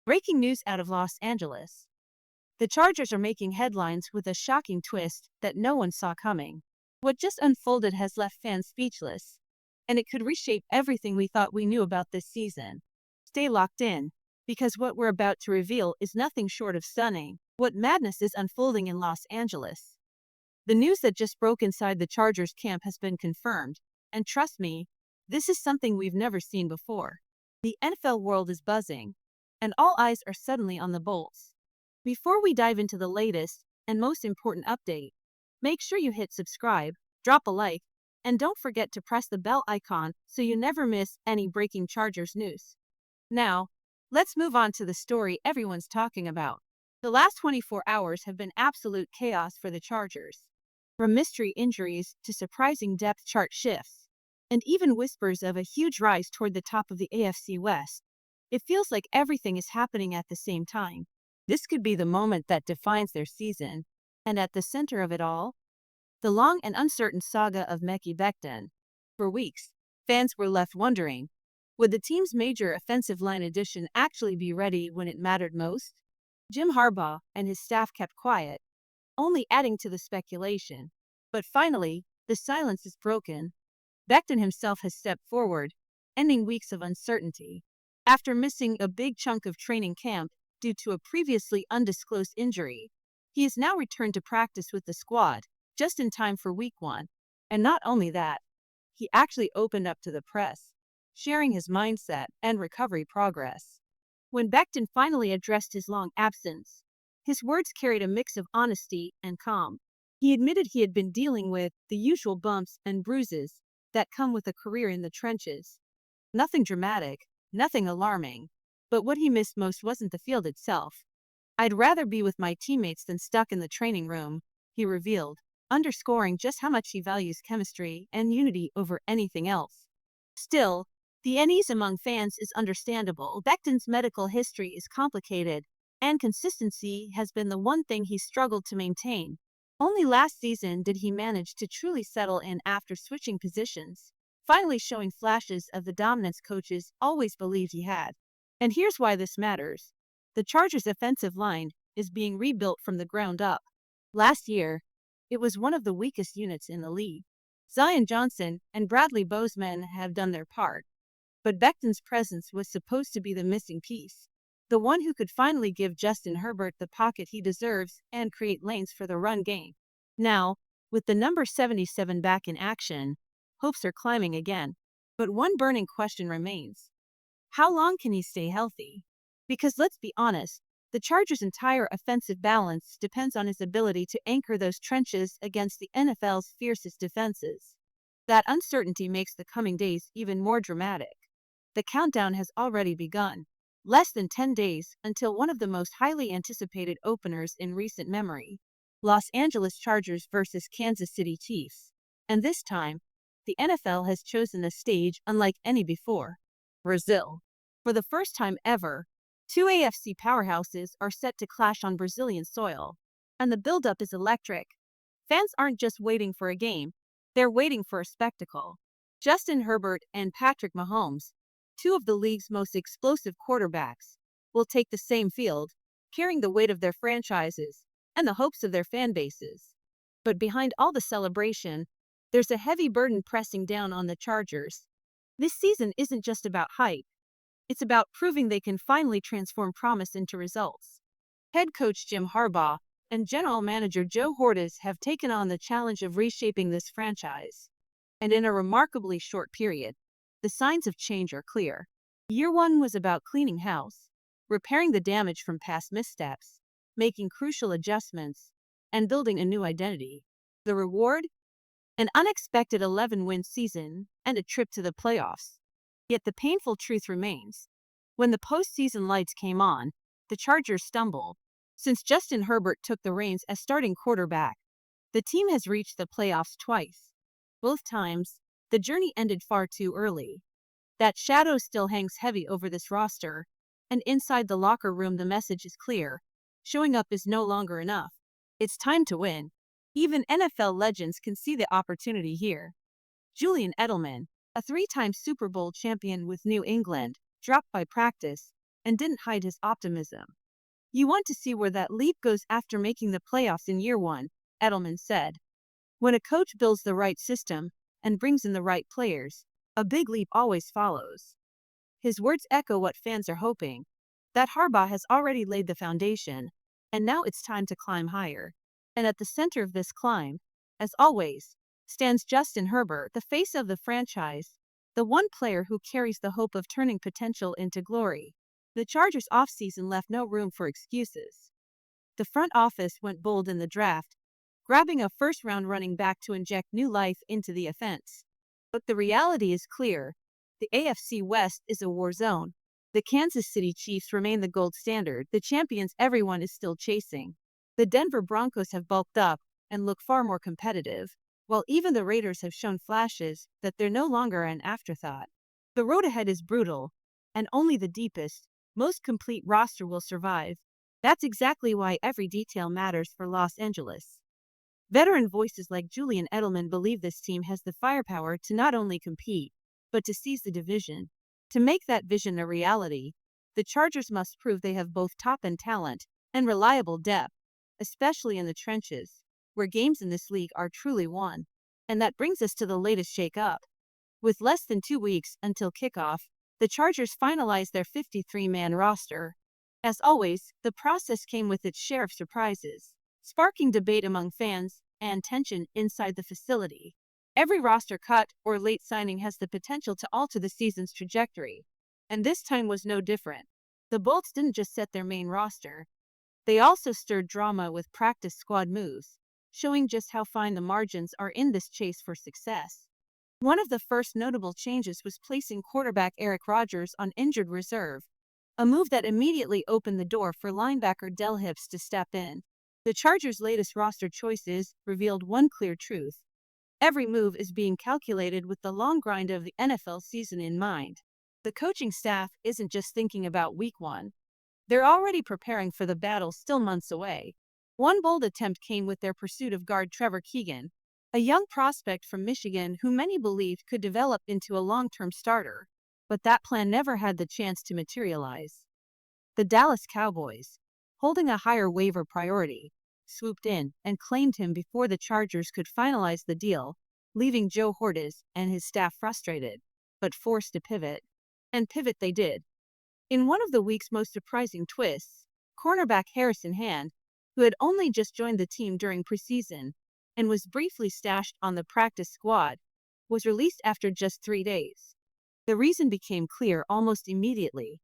Breaking news out of Los Angeles. The Chargers are making headlines with a shocking twist that no one saw coming. What just unfolded has left fans speechless, and it could reshape everything we thought we knew about this season. Stay locked in, because what we're about to reveal is nothing short of stunning. What madness is unfolding in Los Angeles? The news that just broke inside the Chargers camp has been confirmed, and trust me, this is something we've never seen before. The NFL world is buzzing, and all eyes are suddenly on the Bolts. Before we dive into the latest and most important update, make sure you hit subscribe, drop a like, and don't forget to press the bell icon so you never miss any breaking Chargers news. Now, let's move on to the story everyone's talking about. The last 24 hours have been absolute chaos for the Chargers. From mystery injuries to surprising depth chart shifts, and even whispers of a huge rise toward the top of the AFC West. It feels like everything is happening at the same time. This could be the moment that defines their season. And at the center of it all, the long and uncertain saga of Mechy Beckton. For weeks, fans were left wondering, would the team's major offensive line addition actually be ready when it mattered most? Jim Harbaugh and his staff kept quiet, only adding to the speculation. But finally, the silence is broken. Beckton himself has stepped forward, ending weeks of uncertainty. After missing a big chunk of training camp due to a previously undisclosed injury, he has now returned to practice with the squad, just in time for Week 1. And not only that, he actually opened up to the press, sharing his mindset and recovery progress. When Beckton finally addressed his long absence, his words carried a mix of honesty and calm. He admitted he had been dealing with the usual bumps and bruises that come with a career in the trenches. Nothing dramatic, nothing alarming. But what he missed most wasn't the field itself. "I'd rather be with my teammates than stuck in the training room," he revealed, underscoring just how much he values chemistry and unity over anything else. Still, the unease among fans is understandable. Beckton's medical history is complicated, and consistency has been the one thing he's struggled to maintain. Only last season did he manage to truly settle in after switching positions, finally showing flashes of the dominance coaches always believed he had. And here's why this matters. The Chargers' offensive line is being rebuilt from the ground up. Last year, it was one of the weakest units in the league. Zion Johnson and Bradley Bozeman have done their part, but Beckton's presence was supposed to be the missing piece. The one who could finally give Justin Herbert the pocket he deserves and create lanes for the run game. Now, with the number 77 back in action, hopes are climbing again. But one burning question remains. How long can he stay healthy? Because let's be honest, the Chargers' entire offensive balance depends on his ability to anchor those trenches against the NFL's fiercest defenses. That uncertainty makes the coming days even more dramatic. The countdown has already begun. Less than 10 days until one of the most highly anticipated openers in recent memory. Los Angeles Chargers versus Kansas City Chiefs. And this time, the NFL has chosen a stage unlike any before. Brazil. For the first time ever, two AFC powerhouses are set to clash on Brazilian soil. And the buildup is electric. Fans aren't just waiting for a game, they're waiting for a spectacle. Justin Herbert and Patrick Mahomes, two of the league's most explosive quarterbacks, will take the same field, carrying the weight of their franchises and the hopes of their fan bases. But behind all the celebration, there's a heavy burden pressing down on the Chargers. This season isn't just about hype. It's about proving they can finally transform promise into results. Head coach Jim Harbaugh and general manager Joe Hortiz have taken on the challenge of reshaping this franchise. And in a remarkably short period, the signs of change are clear. Year 1 was about cleaning house, repairing the damage from past missteps, making crucial adjustments, and building a new identity. The reward? An unexpected 11-win season and a trip to the playoffs. Yet the painful truth remains. When the postseason lights came on, the Chargers stumbled. Since Justin Herbert took the reins as starting quarterback, the team has reached the playoffs twice. Both times, the journey ended far too early. That shadow still hangs heavy over this roster, and inside the locker room the message is clear. Showing up is no longer enough. It's time to win. Even NFL legends can see the opportunity here. Julian Edelman, a 3-time Super Bowl champion with New England, dropped by practice, and didn't hide his optimism. "You want to see where that leap goes after making the playoffs in year one," Edelman said. "When a coach builds the right system and brings in the right players, a big leap always follows." His words echo what fans are hoping, that Harbaugh has already laid the foundation, and now it's time to climb higher. And at the center of this climb, as always, stands Justin Herbert, the face of the franchise, the one player who carries the hope of turning potential into glory. The Chargers' offseason left no room for excuses. The front office went bold in the draft, grabbing a first-round running back to inject new life into the offense. But the reality is clear. The AFC West is a war zone. The Kansas City Chiefs remain the gold standard, the champions everyone is still chasing. The Denver Broncos have bulked up and look far more competitive, while even the Raiders have shown flashes that they're no longer an afterthought. The road ahead is brutal, and only the deepest, most complete roster will survive. That's exactly why every detail matters for Los Angeles. Veteran voices like Julian Edelman believe this team has the firepower to not only compete, but to seize the division. To make that vision a reality, the Chargers must prove they have both top-end talent and reliable depth, especially in the trenches, where games in this league are truly won. And that brings us to the latest shake-up. With less than 2 weeks until kickoff, the Chargers finalized their 53-man roster. As always, the process came with its share of surprises, sparking debate among fans and tension inside the facility. Every roster cut or late signing has the potential to alter the season's trajectory, and this time was no different. The Bolts didn't just set their main roster, they also stirred drama with practice squad moves, showing just how fine the margins are in this chase for success. One of the first notable changes was placing quarterback Eric Rodgers on injured reserve, a move that immediately opened the door for linebacker Del Hips to step in. The Chargers' latest roster choices revealed one clear truth. Every move is being calculated with the long grind of the NFL season in mind. The coaching staff isn't just thinking about week one. They're already preparing for the battle still months away. One bold attempt came with their pursuit of guard Trevor Keegan, a young prospect from Michigan who many believed could develop into a long-term starter. But that plan never had the chance to materialize. The Dallas Cowboys, holding a higher waiver priority, swooped in and claimed him before the Chargers could finalize the deal, leaving Joe Hortiz and his staff frustrated, but forced to pivot. And pivot they did. In one of the week's most surprising twists, cornerback Harrison Hand, who had only just joined the team during preseason and was briefly stashed on the practice squad, was released after just 3 days. The reason became clear almost immediately.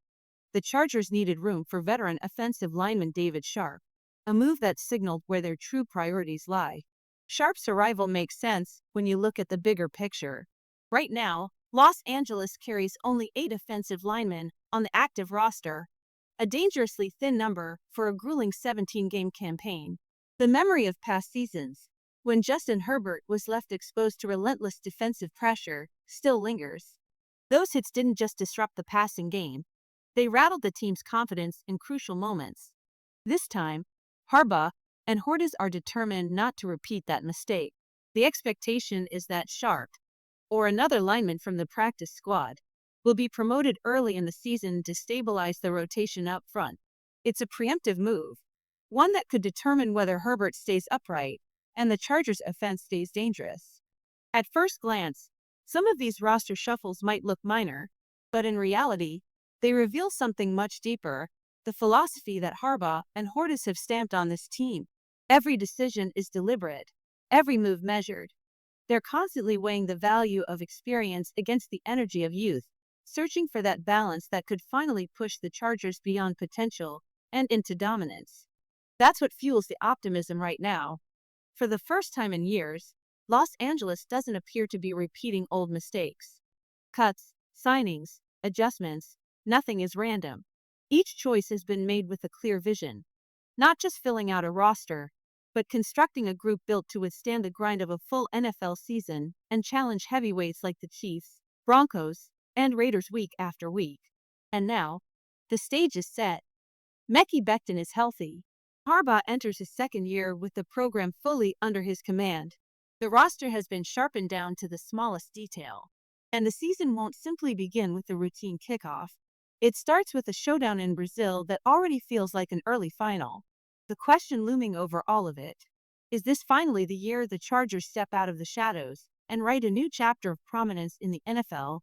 The Chargers needed room for veteran offensive lineman David Sharp, a move that signaled where their true priorities lie. Sharp's arrival makes sense when you look at the bigger picture. Right now, Los Angeles carries only 8 offensive linemen on the active roster, a dangerously thin number for a grueling 17-game campaign. The memory of past seasons, when Justin Herbert was left exposed to relentless defensive pressure, still lingers. Those hits didn't just disrupt the passing game, they rattled the team's confidence in crucial moments. This time, Harbaugh and Hortiz are determined not to repeat that mistake. The expectation is that Sharp, or another lineman from the practice squad, will be promoted early in the season to stabilize the rotation up front. It's a preemptive move, one that could determine whether Herbert stays upright and the Chargers' offense stays dangerous. At first glance, some of these roster shuffles might look minor, but in reality, they reveal something much deeper, the philosophy that Harbaugh and Hortiz have stamped on this team. Every decision is deliberate, every move measured. They're constantly weighing the value of experience against the energy of youth, searching for that balance that could finally push the Chargers beyond potential and into dominance. That's what fuels the optimism right now. For the first time in years, Los Angeles doesn't appear to be repeating old mistakes. Cuts, signings, adjustments, nothing is random. Each choice has been made with a clear vision, not just filling out a roster, but constructing a group built to withstand the grind of a full NFL season and challenge heavyweights like the Chiefs, Broncos, and Raiders week after week. And now, the stage is set. Mechy Beckton is healthy. Harbaugh enters his second year with the program fully under his command. The roster has been sharpened down to the smallest detail. And the season won't simply begin with the routine kickoff. It starts with a showdown in Brazil that already feels like an early final. The question looming over all of it: is this finally the year the Chargers step out of the shadows and write a new chapter of prominence in the NFL?